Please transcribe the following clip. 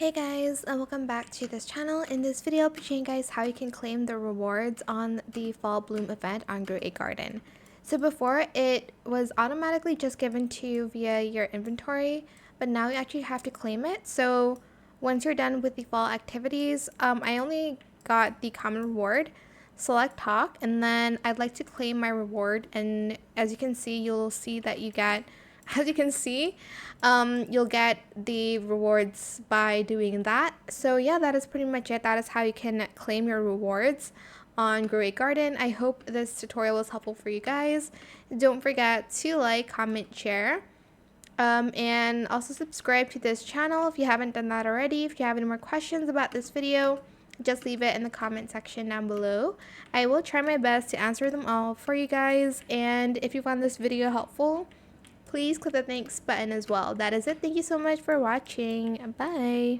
Hey guys, and welcome back to this channel. In this video, I'll be showing you guys how you can claim the rewards on the fall bloom event on Grow a Garden. So before, it was automatically just given to you via your inventory, but now you actually have to claim it. So once you're done with the fall activities, I only got the common reward. Select talk, and then I'd like to claim my reward, and as you can see, you'll see that you get as you can see, you'll get the rewards by doing that. So yeah, that is pretty much it. That is how you can claim your rewards on Grow a Garden. I hope this tutorial was helpful for you guys. Don't forget to like, comment, share. And also subscribe to this channel if you haven't done that already. If you have any more questions about this video, just leave it in the comment section down below. I will try my best to answer them all for you guys. And if you found this video helpful, please click the thanks button as well. That is it. Thank you so much for watching. Bye.